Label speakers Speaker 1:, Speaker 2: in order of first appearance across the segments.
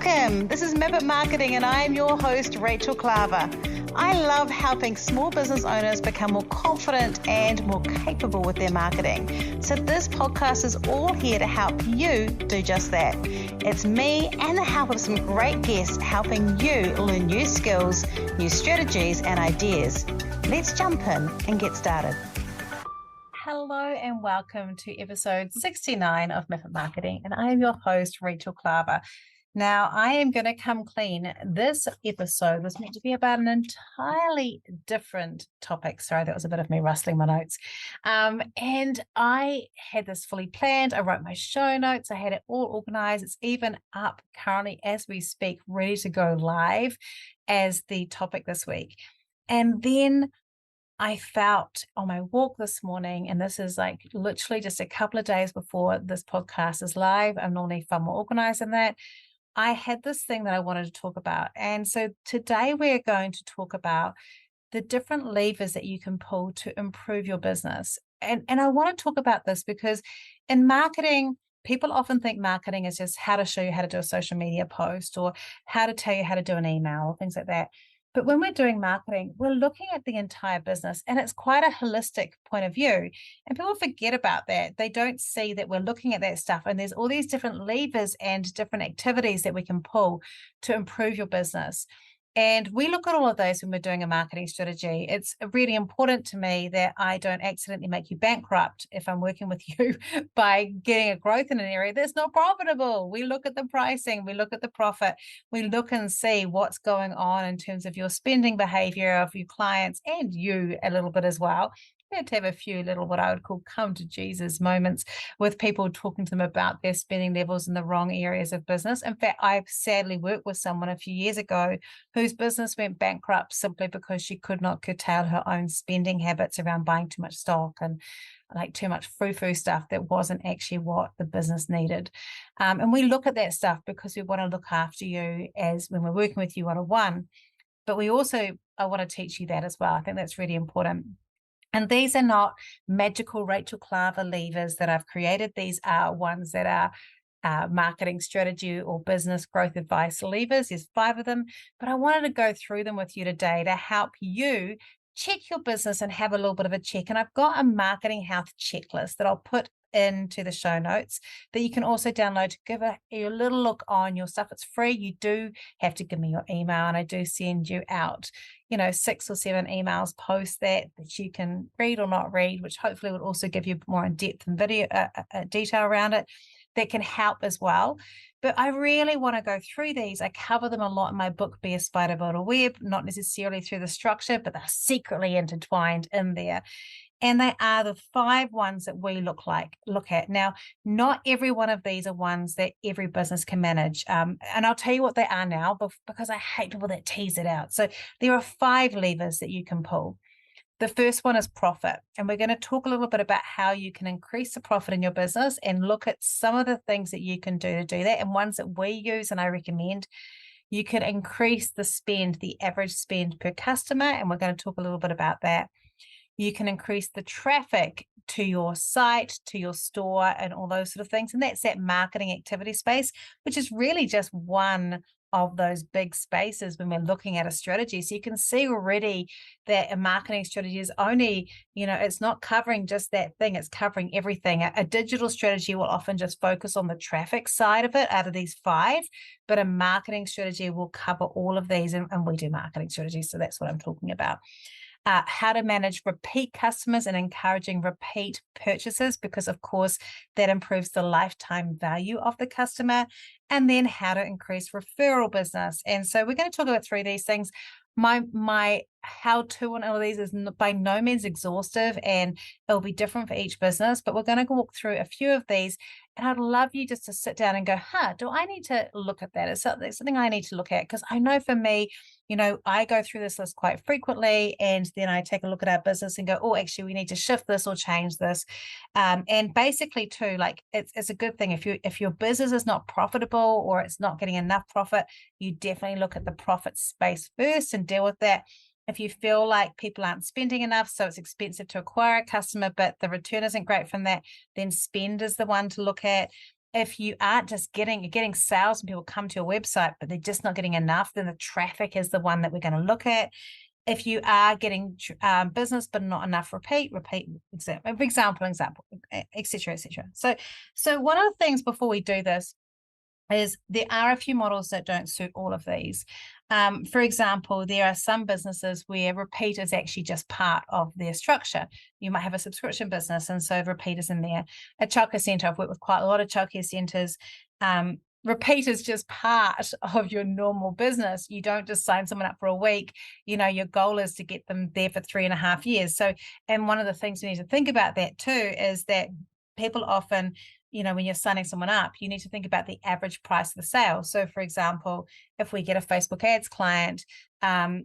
Speaker 1: Welcome. This is Method Marketing and I am your host, Rachel Klaver. I love helping small business owners become more confident and more capable with their marketing. So this podcast is all here to help you do just that. It's me and the help of some great guests helping you learn new skills, new strategies and ideas. Let's jump in and get started. Hello and welcome to episode 69 of Method Marketing, and I am your host, Rachel Klaver. Now, I am going to come clean. This episode was meant to be about an entirely different topic. Sorry, that was a bit of me rustling my notes. And I had this fully planned. I wrote my show notes. I had it all organized. It's even up currently as we speak, ready to go live as the topic this week. And then I felt on my walk this morning, and this is like literally just a couple of days before this podcast is live. I'm normally far more organized than that. I had this thing that I wanted to talk about. And so today we're going to talk about the different levers that you can pull to improve your business. And I want to talk about this because in marketing, people often think marketing is just how to show you how to do a social media post or how to tell you how to do an email or things like that. But when we're doing marketing, we're looking at the entire business, and it's quite a holistic point of view. And people forget about that. They don't see that we're looking at that stuff. And there's all these different levers and different activities that we can pull to improve your business. And we look at all of those when we're doing a marketing strategy. It's really important to me that I don't accidentally make you bankrupt if I'm working with you by getting a growth in an area that's not profitable. We look at the pricing, we look at the profit, we look and see what's going on in terms of your spending behavior of your clients and you a little bit as well. We had to have a few little what I would call come to Jesus moments with people talking to them about their spending levels in the wrong areas of business. In fact, I sadly worked with someone a few years ago whose business went bankrupt simply because she could not curtail her own spending habits around buying too much stock and like too much frou-frou stuff that wasn't actually what the business needed. And we look at that stuff because we want to look after you as when we're working with you one-on-one. But we also, I want to teach you that as well. I think that's really important. And these are not magical Rachel Klaver levers that I've created. These are ones that are marketing strategy or business growth advice levers. There's 5 of them, but I wanted to go through them with you today to help you check your business and have a little bit of a check. And I've got a marketing health checklist that I'll put into the show notes that you can also download to give a little look on your stuff. It's free. You do have to give me your email, and I do send you out 6 or 7 emails post that you can read or not read, which hopefully will also give you more in depth and video detail around it that can help as well. But I really want to go through these. I cover them a lot in my book, Be a Spider, Build a Web, not necessarily through the structure, but they're secretly intertwined in there. And they are the 5 ones that we look at. Now, not every one of these are ones that every business can manage. And I'll tell you what they are now because I hate people that tease it out. So there are 5 levers that you can pull. The first one is profit. And we're going to talk a little bit about how you can increase the profit in your business and look at some of the things that you can do to do that and ones that we use and I recommend. You can increase the spend, the average spend per customer. And we're going to talk a little bit about that. You can increase the traffic to your site, to your store, and all those sort of things. And that's that marketing activity space, which is really just one of those big spaces when we're looking at a strategy. So you can see already that a marketing strategy is only, it's not covering just that thing, it's covering everything. A digital strategy will often just focus on the traffic side of it out of these 5, but a marketing strategy will cover all of these. And we do marketing strategies, so that's what I'm talking about. How to manage repeat customers and encouraging repeat purchases, because of course that improves the lifetime value of the customer, and then how to increase referral business. And so we're going to talk about 3 of these things. My how-to on all of these is by no means exhaustive, and it'll be different for each business, but we're going to walk through a few of these. And I'd love you just to sit down and go, do I need to look at that? Is something I need to look at? Because I know for me, I go through this list quite frequently, and then I take a look at our business and go, oh, actually, we need to shift this or change this. And basically too, like it's a good thing if your business is not profitable or it's not getting enough profit, you definitely look at the profit space first and deal with that. If you feel like people aren't spending enough, so it's expensive to acquire a customer, but the return isn't great from that, then spend is the one to look at. If you aren't just getting sales and people come to your website, but they're just not getting enough, then the traffic is the one that we're going to look at. If you are getting business but not enough repeat, example, et cetera, et cetera. So one of the things before we do this is there are a few models that don't suit all of these. For example, there are some businesses where repeat is actually just part of their structure. You might have a subscription business, and so repeat is in there. A childcare centre, I've worked with quite a lot of childcare centres. Repeat is just part of your normal business. You don't just sign someone up for a week. Your goal is to get them there for 3.5 years. So, and one of the things we need to think about that too is that people often, when you're signing someone up, you need to think about the average price of the sale. So, for example, if we get a Facebook ads client,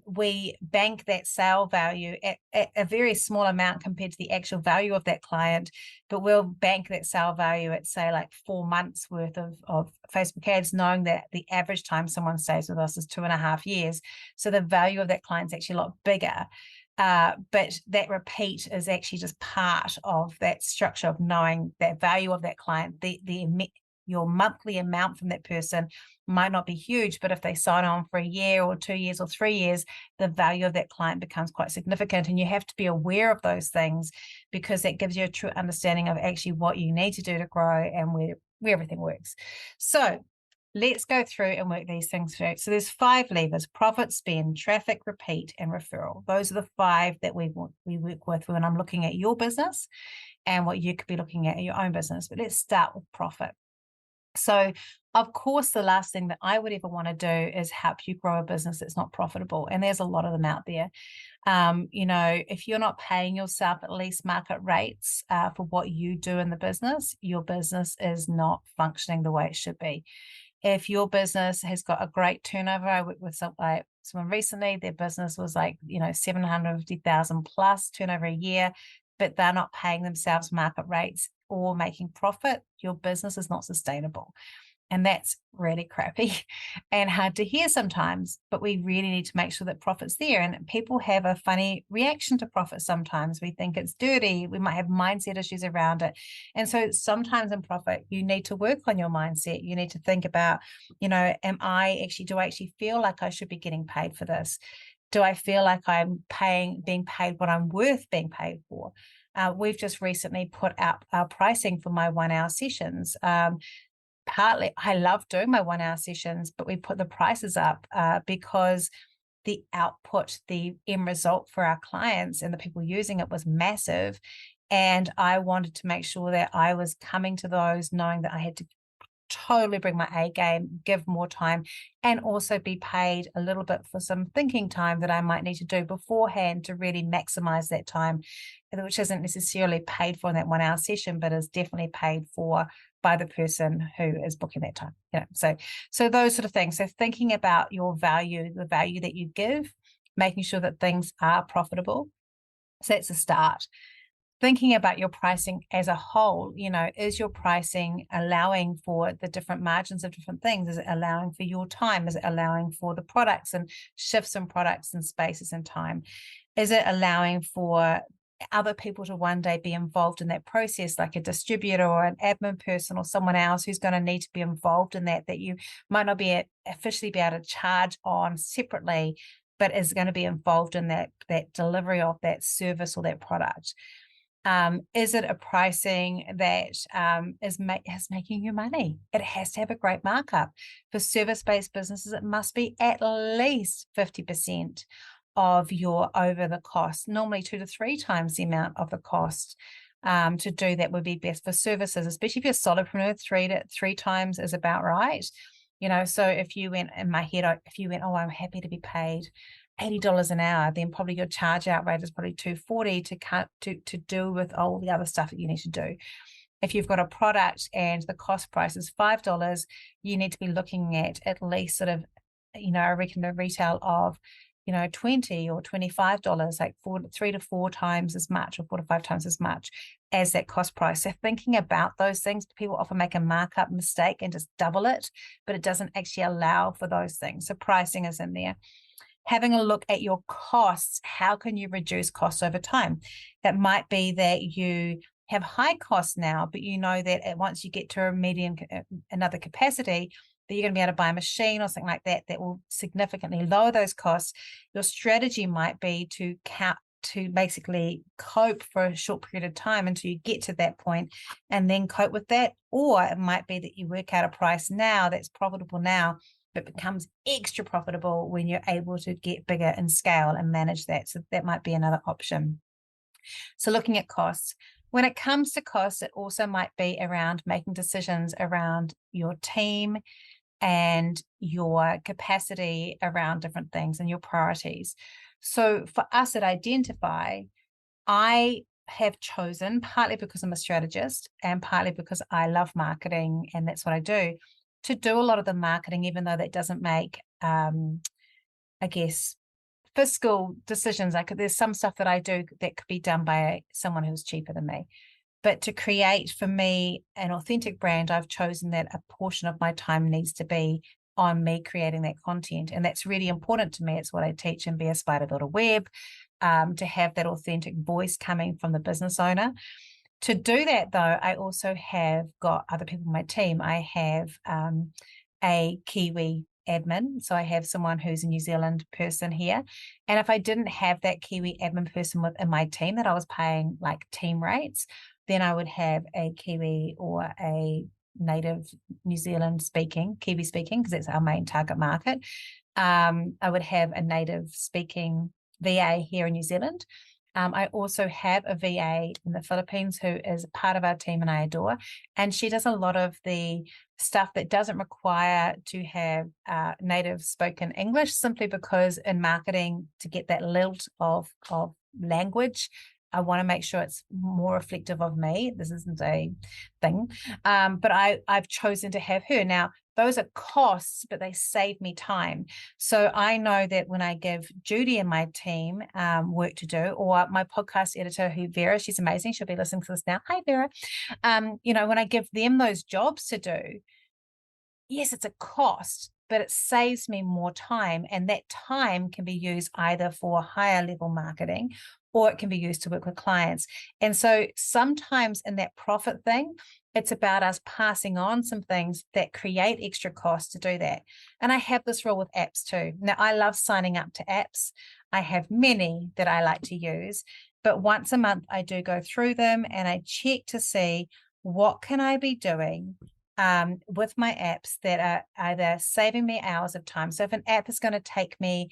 Speaker 1: we bank that sale value at a very small amount compared to the actual value of that client, but we'll bank that sale value at, say, like 4 months worth of Facebook ads, knowing that the average time someone stays with us is 2.5 years. So the value of that client is actually a lot bigger. But that repeat is actually just part of that structure of knowing that value of that client. Your monthly amount from that person might not be huge, but if they sign on for a year or 2 years or 3 years, the value of that client becomes quite significant. And you have to be aware of those things, because that gives you a true understanding of actually what you need to do to grow and where everything works. So let's go through and work these things through. So there's 5 levers: profit, spend, traffic, repeat, and referral. Those are the 5 that we work with when I'm looking at your business and what you could be looking at in your own business. But let's start with profit. So, of course, the last thing that I would ever want to do is help you grow a business that's not profitable. And there's a lot of them out there. If you're not paying yourself at least market rates for what you do in the business, your business is not functioning the way it should be. If your business has got a great turnover, I worked with someone recently, their business was like, 750,000 plus turnover a year, but they're not paying themselves market rates or making profit, your business is not sustainable. And that's really crappy and hard to hear sometimes, but we really need to make sure that profit's there. And people have a funny reaction to profit sometimes. We think it's dirty. We might have mindset issues around it. And so sometimes in profit, you need to work on your mindset. You need to think about, do I actually feel like I should be getting paid for this? Do I feel like I'm being paid what I'm worth being paid for? We've just recently put up our pricing for my 1-hour sessions. Partly, I love doing my 1-hour sessions, but we put the prices up because the output, the end result for our clients and the people using it was massive. And I wanted to make sure that I was coming to those knowing that I had to totally bring my A game, give more time, and also be paid a little bit for some thinking time that I might need to do beforehand to really maximize that time, which isn't necessarily paid for in that 1-hour session, but is definitely paid for by the person who is booking that time. So those sort of things. So thinking about your value, the value that you give, making sure that things are profitable. So that's a start. Thinking about your pricing as a whole, is your pricing allowing for the different margins of different things? Is it allowing for your time? Is it allowing for the products and shifts in products and spaces and time? Is it allowing for other people to one day be involved in that process, like a distributor or an admin person or someone else who's going to need to be involved in that you might not be officially be able to charge on separately, but is going to be involved in that delivery of that service or that product? Is it a pricing that is making you money? It has to have a great markup. For service-based businesses, it must be at least 50% of your over the cost, normally 2 to 3 times the amount of the cost. To do that would be best for services, especially if you're a solopreneur. 3 times is about right. So if you went, in my head, oh, I'm happy to be paid $80 an hour, then probably your charge out rate is probably $240 to do with all the other stuff that you need to do. If you've got a product and the cost price is $5, you need to be looking at least sort of, I reckon a retail of, $20 or $25, like 3 to 4 times as much or 4 to 5 times as much as that cost price. So thinking about those things, people often make a markup mistake and just double it, but it doesn't actually allow for those things. So pricing is in there. Having a look at your costs. How can you reduce costs over time? That might be that you
Speaker 2: have high costs now, but you know that once you get to a medium, another capacity, that you're going to be able to buy a machine or something like that will significantly lower those costs. Your strategy might be to basically cope for a short period of time until you get to that point and then cope with that. Or it might be that you work out a price now that's profitable now, but becomes extra profitable when you're able to get bigger in scale and manage that. So that might be another option. So looking at costs. When it comes to costs, it also might be around making decisions around your team and your capacity around different things and your priorities. So for us at Identify, I have chosen, partly because I'm a strategist and partly because I love marketing and that's what I to do a lot of the marketing, even though that doesn't make, I guess, fiscal decisions. There's some stuff that I do that could be done by someone who's cheaper than me. But to create for me an authentic brand, I've chosen that a portion of my time needs to be on me creating that content. And that's really important to me. It's what I teach in Be a Spider, Build a Web, to have that authentic voice coming from the business owner. To do that, though, I also have got other people in my team. I have a Kiwi admin. So I have someone who's a New Zealand person here. And if I didn't have that Kiwi admin person within my team that I was paying like team rates, then I would have a Kiwi or a native New Zealand speaking, Kiwi speaking, because it's our main target market. I would have a native speaking VA here in New Zealand. I also have a VA in the Philippines who is part of our team and I adore. And she does a lot of the stuff that doesn't require to have native spoken English, simply because in marketing, to get that lilt of language, I want to make sure it's more reflective of me. This isn't a thing. But I've chosen to have her. Now, those are costs, but they save me time. So I know that when I give Judy and my team work to do, or my podcast editor, Vera, she's amazing. She'll be listening to this now. Hi, Vera. When I give them those jobs to do, yes, it's a cost, but it saves me more time. And that time can be used either for higher level marketing or it can be used to work with clients. And so sometimes in that profit thing, it's about us passing on some things that create extra costs to do that. And I have this rule with apps too. Now, I love signing up to apps. I have many that I like to use, but once a month I do go through them and I check to see what can I be doing with my apps that are either saving me hours of time. So if an app is going to take me,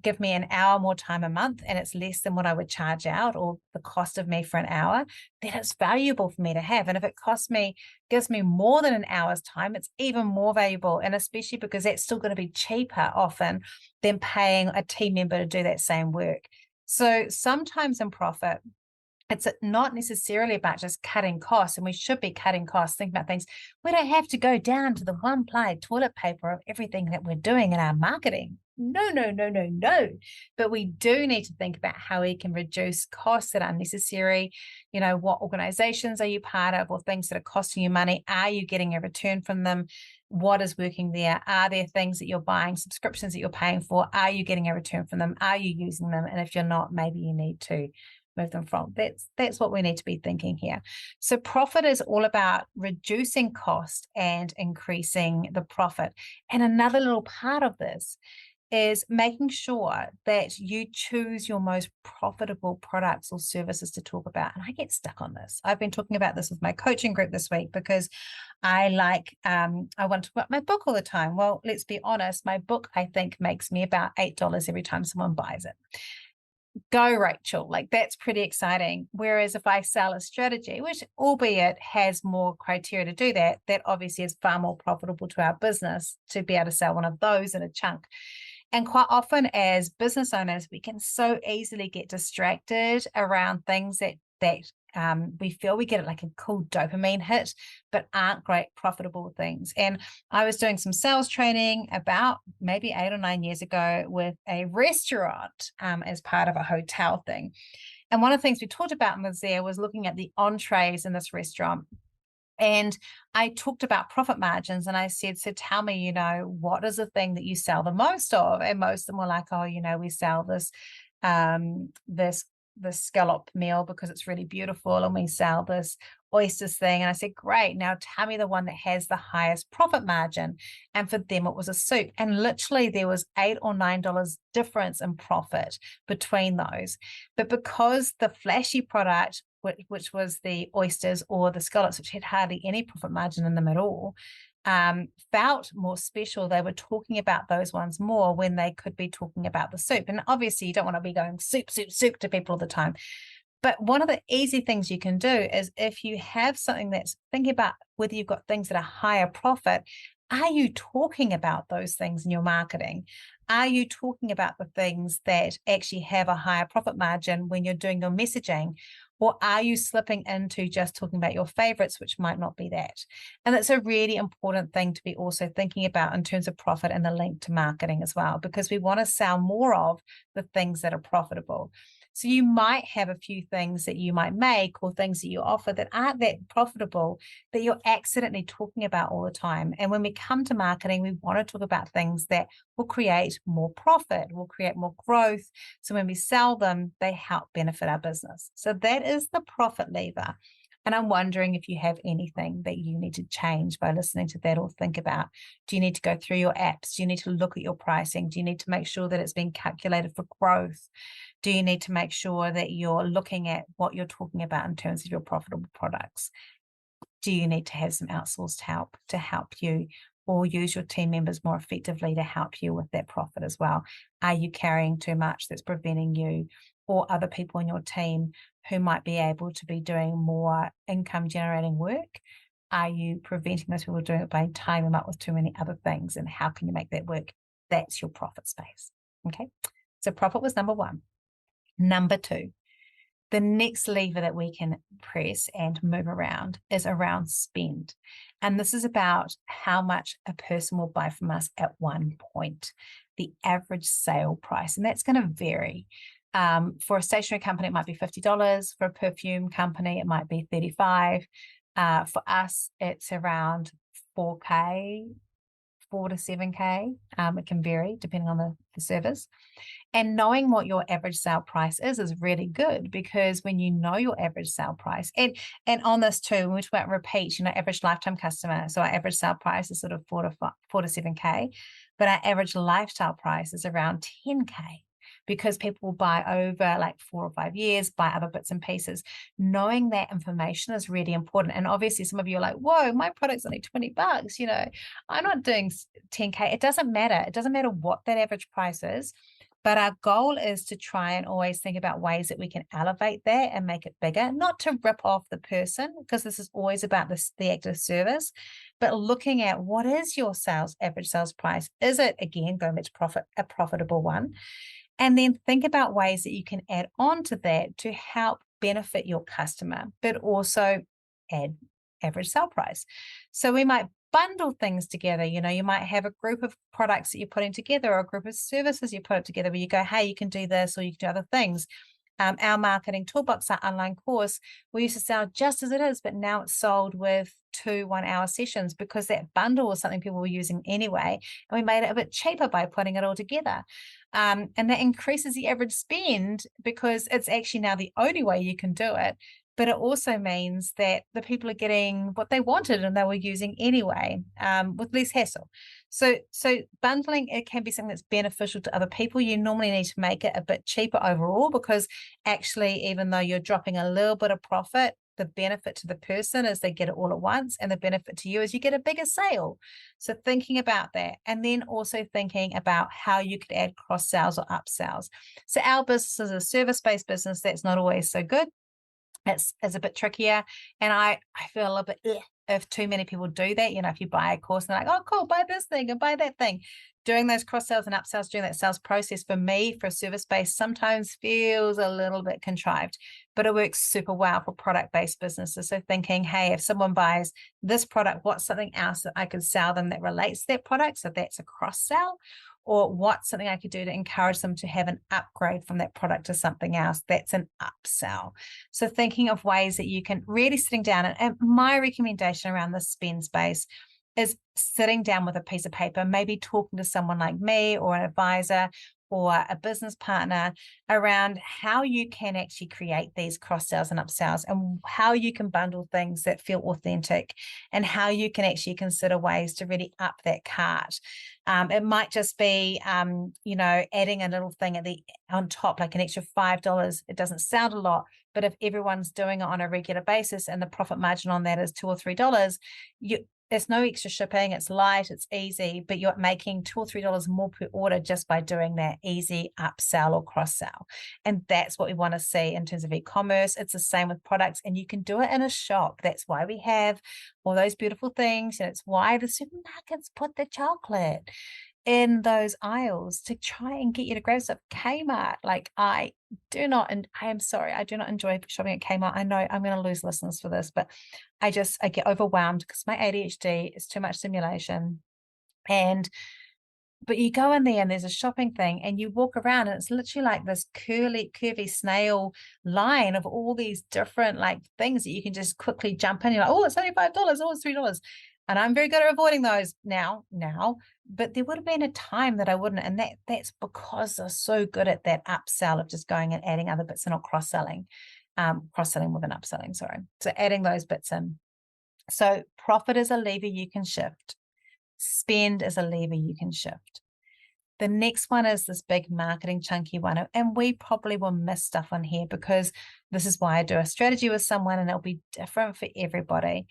Speaker 2: give me an hour more time a month, and it's less than what I would charge out or the cost of me for an hour, then it's valuable for me to have. And if it gives me more than an hour's time, it's even more valuable. And especially because that's still going to be cheaper often than paying a team member to do that same work. So sometimes in profit, it's not necessarily about just cutting costs, and we should be cutting costs. Think about things. We don't have to go down to the one-ply toilet paper of everything that we're doing in our marketing. No. But we do need to think about how we can reduce costs that are unnecessary. What organizations are you part of or things that are costing you money? Are you getting a return from them? What is working there? Are there things that you're buying, subscriptions that you're paying for? Are you getting a return from them? Are you using them? And if you're not, maybe you need to move them from. That's what we need to be thinking here. So profit is all about reducing cost and increasing the profit. And another little part of this is making sure that you choose your most profitable products or services to talk about. And I get stuck on this. I've been talking about this with my coaching group this week because I want to talk about my book all the time. Well, let's be honest, my book, I think, makes me about $8 every time someone buys it. Go, Rachel. That's pretty exciting. Whereas if I sell a strategy, which albeit has more criteria to do that obviously is far more profitable to our business to be able to sell one of those in a chunk. And quite often as business owners, we can so easily get distracted around things that we feel we get like a cool dopamine hit, but aren't great profitable things. And I was doing some sales training about maybe 8 or 9 years ago with a restaurant as part of a hotel thing. And one of the things we talked about was looking at the entrees in this restaurant. And I talked about profit margins and I said, so tell me, what is the thing that you sell the most of? And most of them were like, oh, we sell this scallop meal because it's really beautiful and we sell this oysters thing. And I said, great, now tell me the one that has the highest profit margin. And for them, it was a soup. And literally there was $8 or $9 difference in profit between those. But because the flashy product, which was the oysters or the scallops, which had hardly any profit margin in them at all, felt more special, they were talking about those ones more when they could be talking about the soup. And obviously you don't want to be going soup, soup, soup to people all the time. But one of the easy things you can do is if you have something that's thinking about whether you've got things that are higher profit, are you talking about those things in your marketing? Are you talking about the things that actually have a higher profit margin when you're doing your messaging? Or are you slipping into just talking about your favorites, which might not be that? And that's a really important thing to be also thinking about in terms of profit and the link to marketing as well, because we want to sell more of the things that are profitable. So you might have a few things that you might make or things that you offer that aren't that profitable that you're accidentally talking about all the time. And when we come to marketing, we want to talk about things that will create more profit, will create more growth. So when we sell them, they help benefit our business. So that is the profit lever. And I'm wondering if you have anything that you need to change by listening to that or think about. Do you need to go through your apps? Do you need to look at your pricing? Do you need to make sure that it's being calculated for growth? Do you need to make sure that you're looking at what you're talking about in terms of your profitable products? Do you need to have some outsourced help to help you, or use your team members more effectively to help you with that profit as well? Are you carrying too much that's preventing you or other people in your team who might be able to be doing more income generating work? Are you preventing those people doing it by tying them up with too many other things? And how can you make that work? That's your profit space. Okay. So profit was number one. Number two, the next lever that we can press and move around is around spend. And this is about how much a person will buy from us at one point, the average sale price. And that's going to vary. For a stationery company, it might be $50. For a perfume company, it might be $35. For us, it's around $4K, $4 to $7K. It can vary depending on the service. And knowing what your average sale price is really good, because when you know your average sale price, and on this too, when we talk about repeat, average lifetime customer. So our average sale price is sort of $4 to $7K, but our average lifestyle price is around $10K. Because people will buy over like 4 or 5 years, buy other bits and pieces. Knowing that information is really important. And obviously some of you are like, whoa, my product's only $20. I'm not doing 10K. It doesn't matter. It doesn't matter what that average price is. But our goal is to try and always think about ways that we can elevate that and make it bigger, not to rip off the person, because this is always about the active service, but looking at what is your average sales price? Is it, again, going back to profit, a profitable one? And then think about ways that you can add on to that to help benefit your customer, but also add average sale price. So we might bundle things together. You might have a group of products that you're putting together, or a group of services you put together where you go, hey, you can do this, or you can do other things. Our marketing toolbox, our online course, we used to sell just as it is, but now it's sold with 2 1-hour sessions, because that bundle was something people were using anyway. And we made it a bit cheaper by putting it all together. And that increases the average spend, because it's actually now the only way you can do it. But it also means that the people are getting what they wanted and they were using anyway, with less hassle. So bundling, it can be something that's beneficial to other people. You normally need to make it a bit cheaper overall, because actually, even though you're dropping a little bit of profit, the benefit to the person is they get it all at once, and the benefit to you is you get a bigger sale. So thinking about that, and then also thinking about how you could add cross sales or upsells. So our business is a service-based business. That's not always so good. It's a bit trickier, and I feel a little bit if too many people do that. If you buy a course and they're like, oh cool, buy this thing and buy that thing. Doing those cross sales and upsells during that sales process, for me, for a service based, sometimes feels a little bit contrived, but it works super well for product based businesses. So thinking, hey, if someone buys this product, what's something else that I could sell them that relates to that product? So that's a cross sell. Or what's something I could do to encourage them to have an upgrade from that product to something else? That's an upsell. So thinking of ways that you can really sitting down, and my recommendation around the spend space is sitting down with a piece of paper, maybe talking to someone like me or an advisor, or a business partner around how you can actually create these cross sales and upsells, and how you can bundle things that feel authentic, and how you can actually consider ways to really up that cart. It might just be, adding a little thing on top, like an extra $5. It doesn't sound a lot, but if everyone's doing it on a regular basis and the profit margin on that is $2 or $3, there's no extra shipping. It's light, it's easy, but you're making $2 or $3 more per order just by doing that easy upsell or cross sell. And that's what we want to see in terms of e-commerce. It's the same with products, and you can do it in a shop. That's why we have all those beautiful things. And it's why the supermarkets put the chocolate in those aisles to try and get you to grab stuff. Kmart, like I am sorry, I do not enjoy shopping at Kmart. I know I'm going to lose listeners for this, but I get overwhelmed because my ADHD is too much stimulation. But you go in there and there's a shopping thing and you walk around and it's literally like this curvy snail line of all these different like things that you can just quickly jump in. You're like, oh, it's only $5. Oh, it's $3. And I'm very good at avoiding those now, but there would have been a time that I wouldn't. And that's because they're so good at that upsell of just going and adding other bits and not cross-selling more than upselling, sorry. So adding those bits in. So profit is a lever you can shift. Spend is a lever you can shift. The next one is this big marketing chunky one. And we probably will miss stuff on here because this is why I do a strategy with someone and it'll be different for everybody.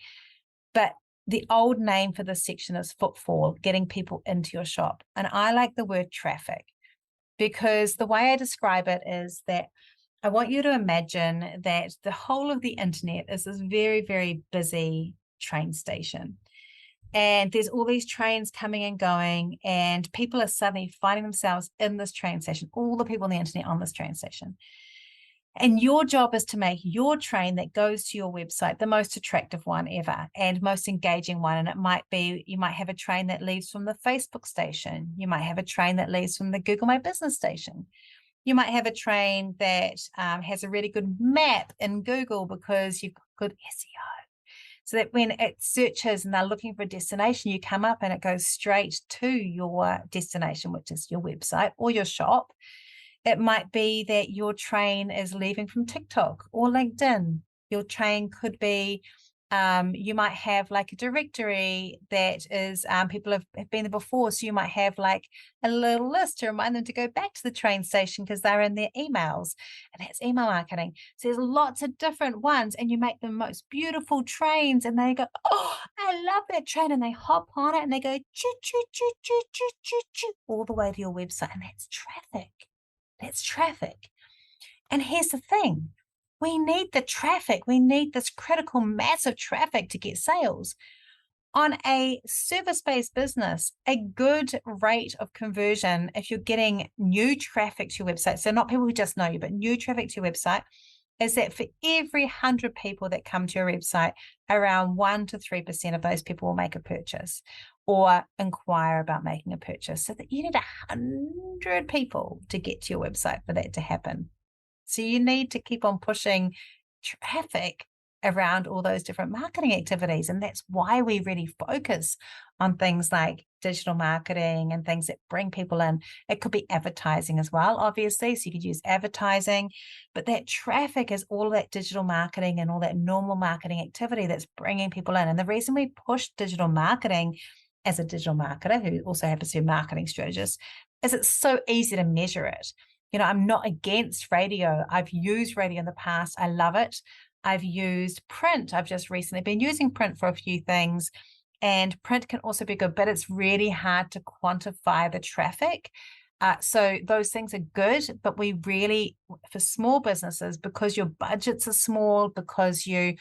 Speaker 2: But the old name for this section is footfall, getting people into your shop. And I like the word traffic because the way I describe it is that I want you to imagine that the whole of the internet is this very, very busy train station. And there's all these trains coming and going, and people are suddenly finding themselves in this train station, all the people on the internet on this train station. And your job is to make your train that goes to your website the most attractive one ever and most engaging one. And it might be, you might have a train that leaves from the Facebook station. You might have a train that leaves from the Google My Business station. You might have a train that has a really good map in Google because you've got good SEO. So that when it searches and they're looking for a destination, you come up and it goes straight to your destination, which is your website or your shop. It might be that your train is leaving from TikTok or LinkedIn. Your train could be, you might have like a directory that is, people have been there before. So you might have like a little list to remind them to go back to the train station because they're in their emails, and that's email marketing. So there's lots of different ones, and you make the most beautiful trains and they go, oh, I love that train. And they hop on it and they go choo, choo, choo, choo, choo, choo, choo, all the way to your website. And that's traffic. That's traffic. And here's the thing. We need the traffic. We need this critical massive traffic to get sales. On a service-based business, a good rate of conversion, if you're getting new traffic to your website, so not people who just know you, but new traffic to your website, is that for every 100 people that come to your website, around 1 to 3% of those people will make a purchase or inquire about making a purchase. So that you need 100 people to get to your website for that to happen. So you need to keep on pushing traffic around all those different marketing activities. And that's why we really focus on things like digital marketing and things that bring people in. It could be advertising as well, obviously. So you could use advertising, but that traffic is all that digital marketing and all that normal marketing activity that's bringing people in. And the reason we push digital marketing as a digital marketer who also happens to be a marketing strategist is it's so easy to measure it. You know, I'm not against radio. I've used radio in the past. I love it. I've used print. I've just recently been using print for a few things, and print can also be good, but it's really hard to quantify the traffic. So those things are good, but we really, for small businesses, because your budgets are small, because you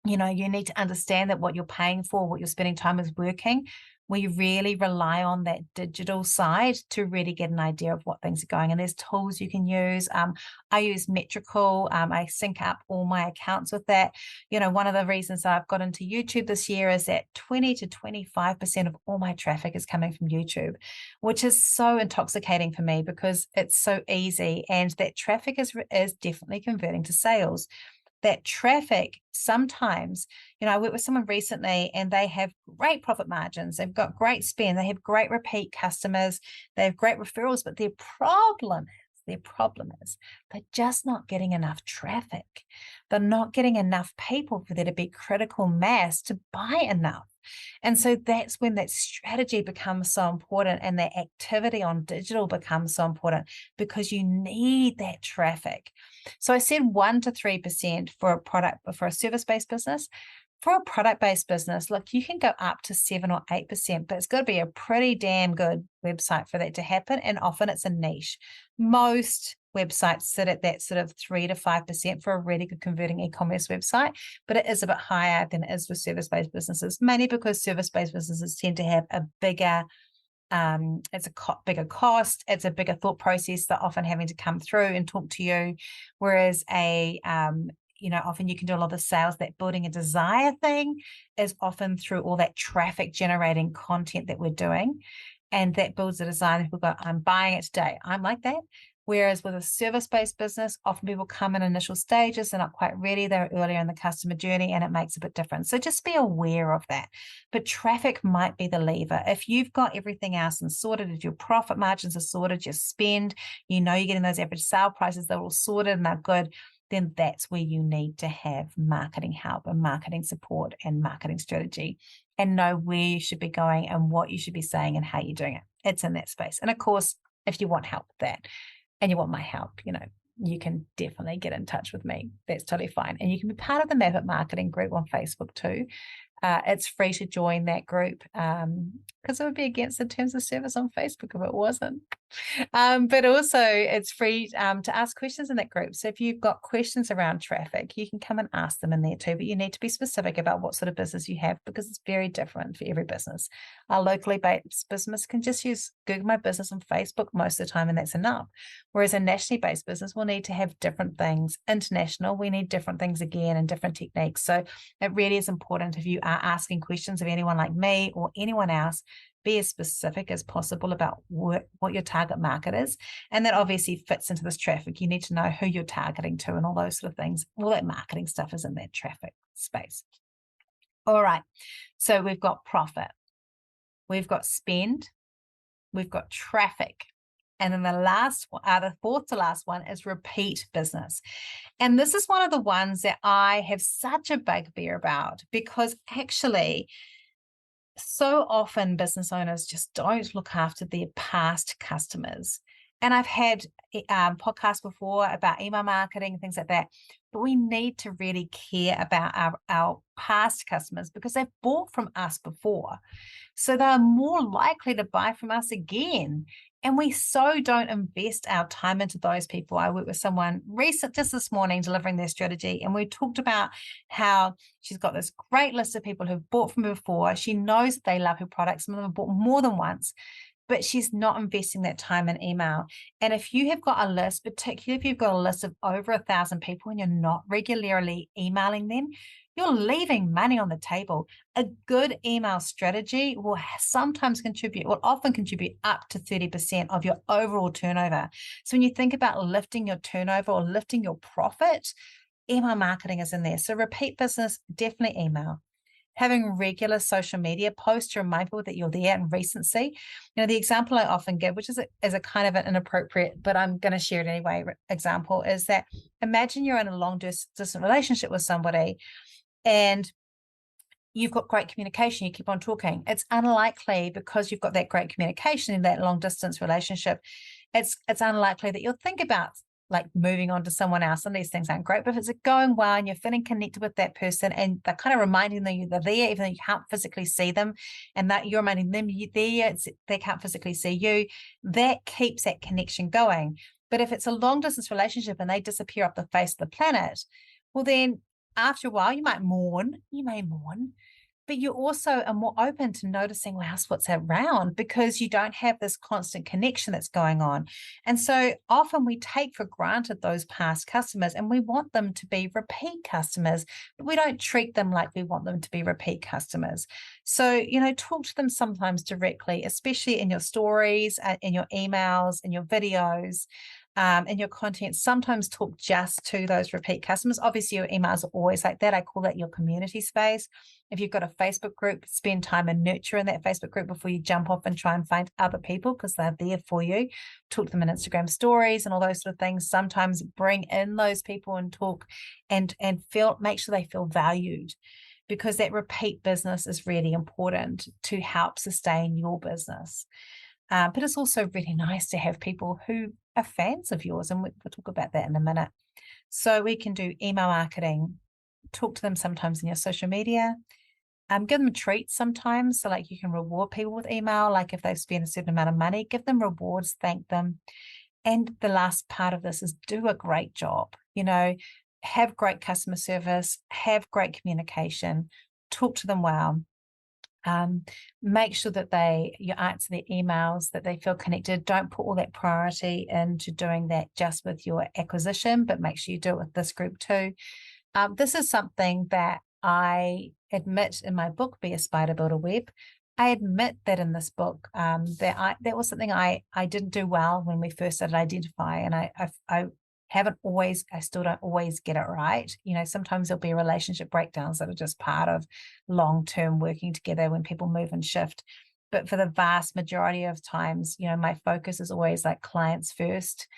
Speaker 2: need to understand that what you're paying for, what you're spending time is working. We really rely on that digital side to really get an idea of what things are going. And there's tools you can use. I use Metrical. I sync up all my accounts with that. You know, one of the reasons that I've got into YouTube this year is that 20 to 25% of all my traffic is coming from YouTube, which is so intoxicating for me because it's so easy. And that traffic is definitely converting to sales. that traffic sometimes, I worked with someone recently and they have great profit margins. They've got great spend. They have great repeat customers. They have great referrals, but their problem is they're just not getting enough traffic. They're not getting enough people for there to be critical mass to buy enough. And so that's when that strategy becomes so important and that activity on digital becomes so important, because you need that traffic. So I said 1 to 3% for a service-based business. For a product-based business, look, you can go up to 7 or 8%, but it's got to be a pretty damn good website for that to happen. And often it's a niche. Most websites sit at that sort of 3 to 5% for a really good converting e-commerce website, but it is a bit higher than it is for service-based businesses, mainly because service-based businesses tend to have a bigger bigger cost. It's a bigger thought process. They're often having to come through and talk to you, whereas often you can do a lot of the sales. That building a desire thing is often through all that traffic generating content that we're doing, and that builds a desire. People go, I'm buying it today. I'm like that. Whereas with a service-based business, often people come in initial stages, they're not quite ready, they're earlier in the customer journey, and it makes a bit different. So just be aware of that. But traffic might be the lever. If you've got everything else and sorted, if your profit margins are sorted, your spend, you're getting those average sale prices, they're all sorted and they're good, then that's where you need to have marketing help and marketing support and marketing strategy, and know where you should be going and what you should be saying and how you're doing it. It's in that space. And of course, if you want help with that, and you want my help, you can definitely get in touch with me. That's totally fine. And you can be part of the Map It Marketing group on Facebook too. It's free to join that group because it would be against the terms of service on Facebook if it wasn't. But also it's free to ask questions in that group. So if you've got questions around traffic, you can come and ask them in there too, but you need to be specific about what sort of business you have, because it's very different for every business. A locally based business can just use Google My Business on Facebook most of the time, and that's enough. Whereas a nationally based business will need to have different things. International, we need different things again and different techniques. So it really is important, if you are asking questions of anyone like me or anyone else, be as specific as possible about what your target market is. And that obviously fits into this traffic. You need to know who you're targeting to and all those sort of things. All that marketing stuff is in that traffic space. All right. So we've got profit, we've got spend, we've got traffic. And then the fourth to last one is repeat business. And this is one of the ones that I have such a bugbear about, because actually so often business owners just don't look after their past customers. And I've had podcasts before about email marketing and things like that, but we need to really care about our past customers, because they've bought from us before. So they're more likely to buy from us again. And we so don't invest our time into those people. I worked with someone just this morning delivering their strategy, and we talked about how she's got this great list of people who've bought from her before. She knows that they love her products. Some of them have bought more than once, but she's not investing that time in email. And if you have got a list, particularly if you've got a list of over 1,000 people and you're not regularly emailing them, you're leaving money on the table. A good email strategy will often contribute up to 30% of your overall turnover. So when you think about lifting your turnover or lifting your profit, email marketing is in there. So repeat business, definitely email. Having regular social media posts to remind people that you're there, and recency. The example I often give, which is a kind of an inappropriate, but I'm going to share it anyway, example, is that imagine you're in a long distance relationship with somebody and you've got great communication, you keep on talking. It's unlikely, because you've got that great communication in that long distance relationship, it's unlikely that you'll think about like moving on to someone else, and these things aren't great. But if it's going well and you're feeling connected with that person and they're kind of reminding them they're there, even though you can't physically see them, and that you're reminding them you're there, they can't physically see you, that keeps that connection going. But if it's a long distance relationship and they disappear off the face of the planet, well then after a while you may mourn, but you also are more open to noticing, wow, what's around, because you don't have this constant connection that's going on. And so often we take for granted those past customers and we want them to be repeat customers, but we don't treat them like we want them to be repeat customers. So, talk to them sometimes directly, especially in your stories, in your emails, in your videos, in your content. Sometimes talk just to those repeat customers. Obviously, your emails are always like that. I call that your community space. If you've got a Facebook group, spend time and nurture in that Facebook group before you jump off and try and find other people, because they're there for you. Talk to them in Instagram stories and all those sort of things. Sometimes bring in those people and talk and make sure they feel valued, because that repeat business is really important to help sustain your business. But it's also really nice to have people who are fans of yours, and we'll talk about that in a minute. So we can do email marketing, talk to them sometimes in your social media, give them treats sometimes. So like you can reward people with email, like if they've spent a certain amount of money, give them rewards, thank them. And the last part of this is do a great job, have great customer service, have great communication, talk to them well. Make sure that you answer their emails, that they feel connected. Don't put all that priority into doing that just with your acquisition, but make sure you do it with this group too. This is something that I admit in my book, Be a Spider, Build a Web. I admit that in this book, that was something I didn't do well when we first started Identify, and I still don't always get it right. Sometimes there'll be relationship breakdowns that are just part of long-term working together when people move and shift. But for the vast majority of times, my focus is always like clients first,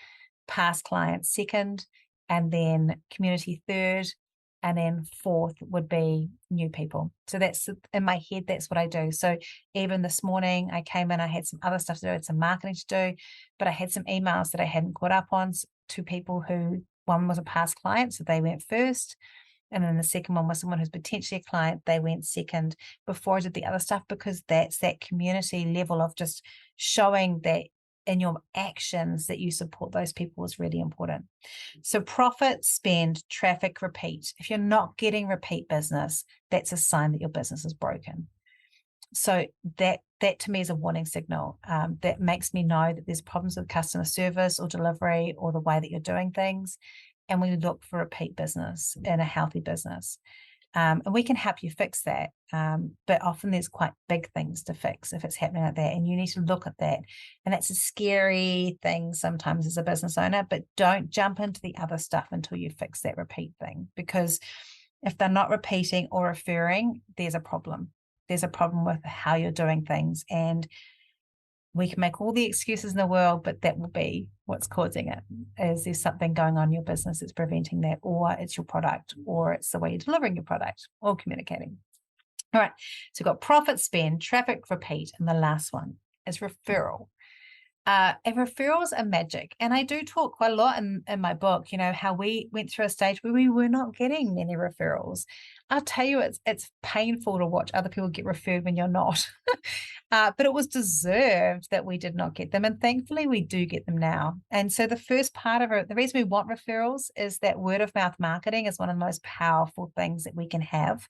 Speaker 2: past clients second, and then community third, and then fourth would be new people. So that's in my head, that's what I do. So even this morning I came in, I had some other stuff to do, I had some marketing to do, but I had some emails that I hadn't caught up on to people who, one was a past client, so they went first. And then the second one was someone who's potentially a client, they went second before I did the other stuff, because that's that community level of just showing that in your actions that you support those people is really important. So profit, spend, traffic, repeat. If you're not getting repeat business, that's a sign that your business is broken. So that to me is a warning signal. That makes me know that there's problems with customer service or delivery or the way that you're doing things. And we look for repeat business in a healthy business. And we can help you fix that. But often there's quite big things to fix if it's happening like that. And you need to look at that. And that's a scary thing sometimes as a business owner, but don't jump into the other stuff until you fix that repeat thing. Because if they're not repeating or referring, there's a problem. There's a problem with how you're doing things. And we can make all the excuses in the world, but that will be what's causing it. Is there something going on in your business that's preventing that, or it's your product, or it's the way you're delivering your product or communicating. All right, so we've got profit, spend, traffic, repeat, and the last one is referral. And referrals are magic. And I do talk quite a lot in my book, how we went through a stage where we were not getting many referrals. I'll tell you, it's painful to watch other people get referred when you're not. But it was deserved that we did not get them. And thankfully, we do get them now. And so the first part of it, the reason we want referrals is that word of mouth marketing is one of the most powerful things that we can have.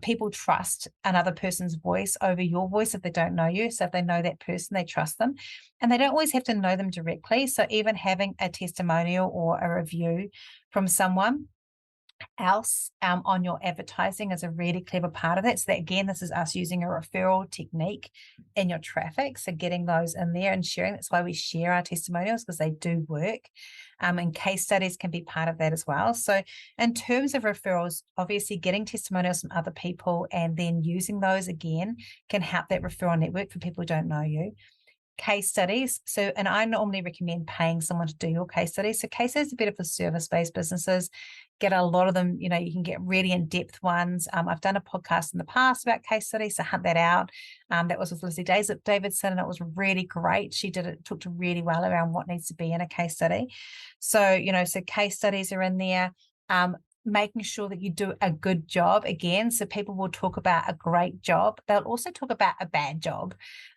Speaker 2: People trust another person's voice over your voice if they don't know you. So if they know that person, they trust them, and they don't always have to know them directly. So even having a testimonial or a review from someone else on your advertising is a really clever part of that. So that, again, this is us using a referral technique in your traffic. So getting those in there and sharing. That's why we share our testimonials, because they do work. And case studies can be part of that as well. So in terms of referrals, obviously getting testimonials from other people and then using those again can help that referral network for people who don't know you. Case studies. So, and I normally recommend paying someone to do your case studies. So case studies are better for service-based businesses. Get a lot of them, you can get really in-depth ones. I've done a podcast in the past about case studies, so hunt that out. That was with Lizzie Davidson, and it was really great. She talked really well around what needs to be in a case study. So, so case studies are in there. Making sure that you do a good job again. So people will talk about a great job. They'll also talk about a bad job.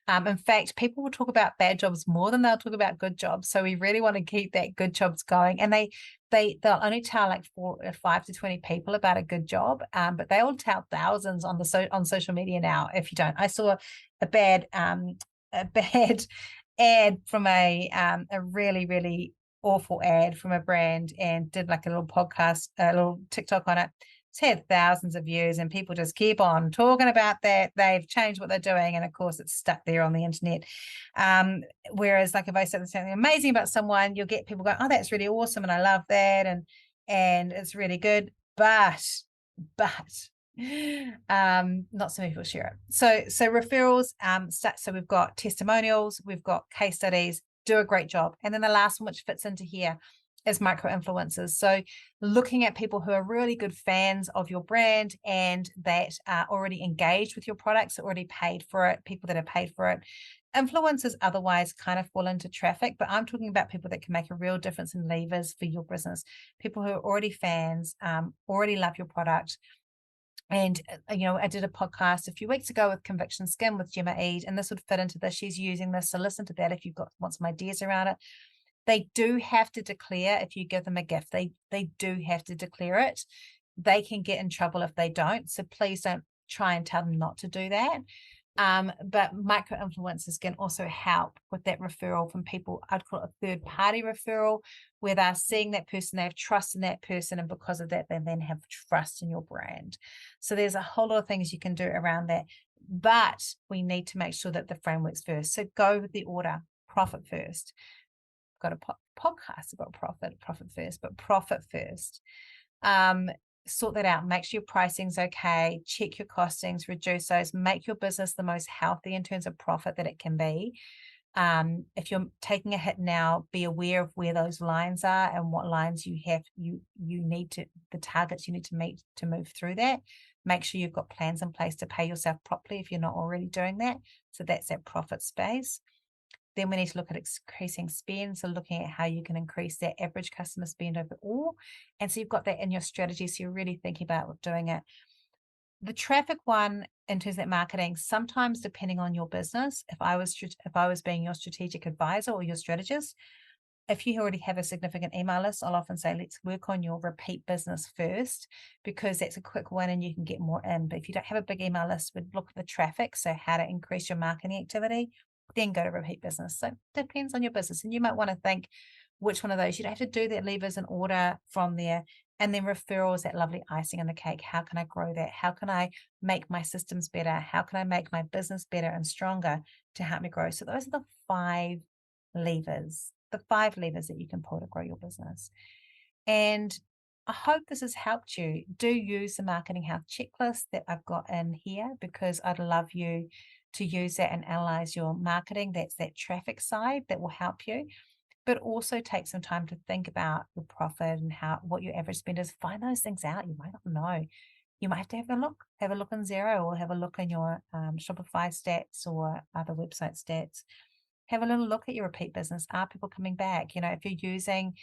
Speaker 2: In fact, people will talk about bad jobs more than they'll talk about good jobs. So we really want to keep that good jobs going. And they'll only tell like 5 to 20 people about a good job, but they will tell thousands on social media now. If you don't, I saw a bad ad from a really, really awful ad from a brand, and did like a little podcast, a little TikTok on it. It's had thousands of views and people just keep on talking about that. They've changed what they're doing. And of course, it's stuck there on the internet. Whereas like if I say something amazing about someone, you'll get people going, oh, that's really awesome. And I love that. And it's really good. But not so many people share it. So referrals, so we've got testimonials, we've got case studies, do a great job. And then the last one, which fits into here, is micro influencers. So looking at people who are really good fans of your brand and that are already engaged with your products, already paid for it, people that are paid for it. Influencers otherwise kind of fall into traffic, but I'm talking about people that can make a real difference in levers for your business. People who are already fans, already love your product. And, I did a podcast a few weeks ago with Conviction Skin with Gemma Eade, and this would fit into this. She's using this. So listen to that if you've want some ideas around it. They do have to declare if you give them a gift. They do have to declare it. They can get in trouble if they don't. So please don't try and tell them not to do that. But micro influencers can also help with that referral from people. I'd call it a third party referral, where they're seeing that person, they have trust in that person, and because of that, they then have trust in your brand. So there's a whole lot of things you can do around that, but we need to make sure that the framework's first. So go with the order: profit first. Got a podcast about profit first, but profit first. Sort that out, make sure your pricing's okay, check your costings, reduce those, make your business the most healthy in terms of profit that it can be. If you're taking a hit now, be aware of where those lines are and what lines you need to, the targets you need to meet to move through that. Make sure you've got plans in place to pay yourself properly if you're not already doing that. So that's that profit space. Then we need to look at increasing spend. So looking at how you can increase that average customer spend overall. And so you've got that in your strategy. So you're really thinking about doing it. The traffic one, in terms of that marketing, sometimes depending on your business, if I was being your strategic advisor or your strategist, if you already have a significant email list, I'll often say, let's work on your repeat business first, because that's a quick win and you can get more in. But if you don't have a big email list, we'd look at the traffic. So how to increase your marketing activity, then go to repeat business. So it depends on your business. And you might want to think which one of those. You don't have to do that levers in order from there. And then referrals, that lovely icing on the cake. How can I grow that? How can I make my systems better? How can I make my business better and stronger to help me grow? So those are the 5 levers that you can pull to grow your business. And I hope this has helped you. Do use the marketing health checklist that I've got in here, because I'd love you to use that and analyze your marketing. That's that traffic side that will help you. But also take some time to think about your profit and what your average spend is. Find those things out. You might not know. You might have to have a look in Xero, or have a look in your Shopify stats or other website stats. Have a little look at your repeat business. Are people coming back? If you're using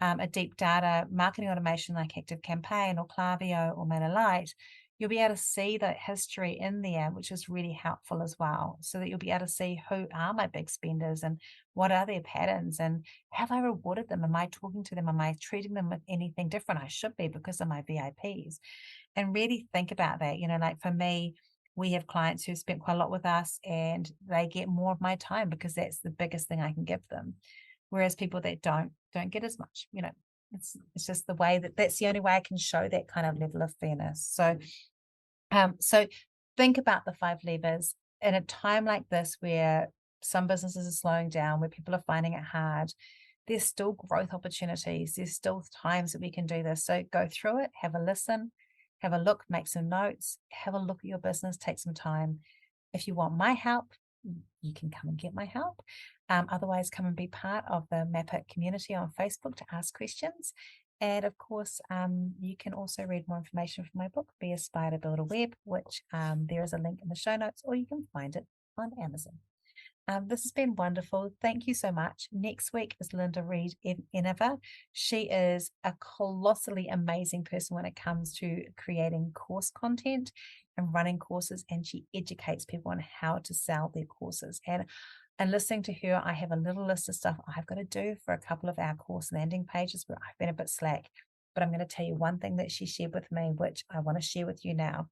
Speaker 2: a deep data marketing automation like ActiveCampaign or Klaver or MailerLite, you'll be able to see that history in there, which is really helpful as well, so that you'll be able to see who are my big spenders and what are their patterns, and have I rewarded them? Am I talking to them? Am I treating them with anything different? I should be, because of my VIPs. And really think about that. Like for me, we have clients who spent quite a lot with us, and they get more of my time because that's the biggest thing I can give them. Whereas people that don't get as much, it's just the way that's the only way I can show that kind of level of fairness. So, so think about the 5 levers in a time like this, where some businesses are slowing down, where people are finding it hard. There's still growth opportunities. There's still times that we can do this. So go through it, have a listen, have a look, make some notes, have a look at your business, take some time. If you want my help, you can come and get my help. Otherwise, come and be part of the Map It community on Facebook to ask questions. And of course, you can also read more information from my book, Be Aspire to Build a Web, which there is a link in the show notes, or you can find it on Amazon. This has been wonderful. Thank you so much. Next week is Linda Reed Enever. She is a colossally amazing person when it comes to creating course content and running courses, and she educates people on how to sell their courses. And listening to her, I have a little list of stuff I've got to do for a couple of our course landing pages where I've been a bit slack. But I'm going to tell you one thing that she shared with me, which I want to share with you now.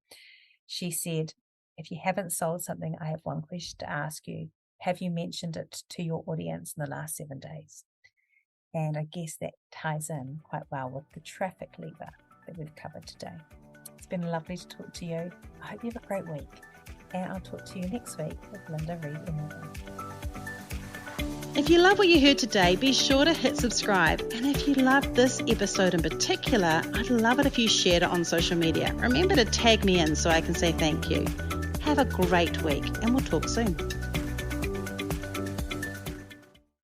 Speaker 2: She said, if you haven't sold something, I have one question to ask you. Have you mentioned it to your audience in the last 7 days? And I guess that ties in quite well with the traffic lever that we've covered today. It's been lovely to talk to you. I hope you have a great week. And I'll talk to you next week with Linda Reed and Morgan.
Speaker 1: If you love what you heard today, be sure to hit subscribe. And if you loved this episode in particular, I'd love it if you shared it on social media. Remember to tag me in so I can say thank you. Have a great week, and we'll talk soon.